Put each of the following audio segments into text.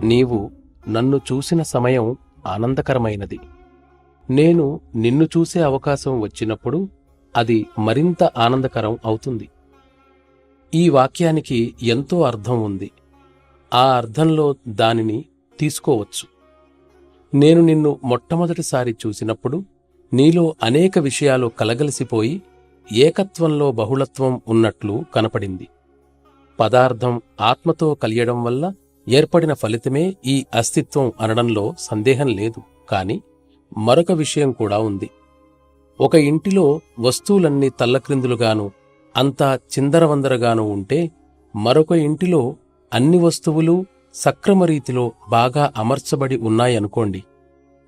నీవు నన్ను చూసిన సమయం ఆనందకరమైనది. నేను నిన్ను చూసే అవకాశం వచ్చినప్పుడు అది మరింత ఆనందకరం అవుతుంది. ఈ వాక్యానికి ఎంతో అర్థం ఉంది. ఆ అర్థంలో దానిని తీసుకోవచ్చు. నేను నిన్ను మొట్టమొదటిసారి చూసినప్పుడు నీలో అనేక విషయాలు కలగలిసిపోయి ఏకత్వంలో బహుళత్వం ఉన్నట్లు కనపడింది. పదార్థం ఆత్మతో కలియడం వల్ల ఏర్పడిన ఫలితమే ఈ అస్తిత్వం అనడంలో సందేహం లేదు. కాని మరొక విషయం కూడా ఉంది. ఒక ఇంటిలో వస్తువులన్నీ తల్లక్రిందులుగాను అంతా చిందరవందరగాను ఉంటే, మరొక ఇంటిలో అన్ని వస్తువులు సక్రమరీతిలో బాగా అమర్చబడి ఉన్నాయనుకోండి.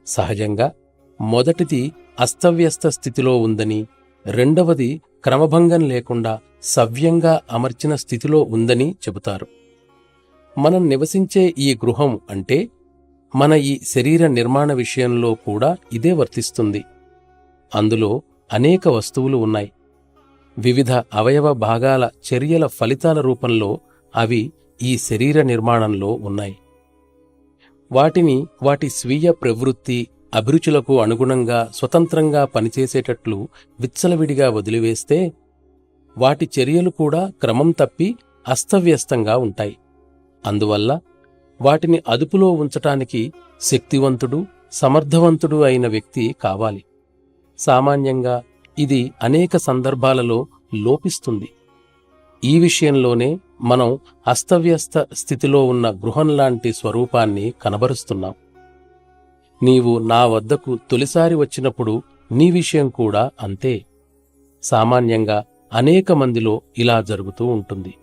సహజంగా మొదటిది అస్తవ్యస్త స్థితిలో ఉందని, రెండవది క్రమభంగం లేకుండా సవ్యంగా అమర్చిన స్థితిలో ఉందని చెబుతారు. మనం నివసించే ఈ గృహం అంటే మన ఈ శరీర నిర్మాణ విషయంలో కూడా ఇదే వర్తిస్తుంది. అందులో అనేక వస్తువులు ఉన్నాయి. వివిధ అవయవ భాగాల చర్యల ఫలితాల రూపంలో అవి ఈ శరీర నిర్మాణంలో ఉన్నాయి. వాటిని వాటి స్వీయ ప్రవృత్తి, అభిరుచులకు అనుగుణంగా స్వతంత్రంగా పనిచేసేటట్లు విచ్చలవిడిగా వదిలివేస్తే వాటి చర్యలు కూడా క్రమం తప్పి అస్తవ్యస్తంగా ఉంటాయి. అందువల్ల వాటిని అదుపులో ఉంచటానికి శక్తివంతుడు, సమర్థవంతుడు అయిన వ్యక్తి కావాలి. సామాన్యంగా ఇది అనేక సందర్భాలలో లోపిస్తుంది. ఈ విషయంలోనే మనం అస్తవ్యస్త స్థితిలో ఉన్న గృహంలాంటి స్వరూపాన్ని కనబరుస్తున్నాం. నీవు నా వద్దకు తొలిసారి వచ్చినప్పుడు నీ విషయం కూడా అంతే. సామాన్యంగా అనేక మందిలో ఇలా జరుగుతూ ఉంటుంది.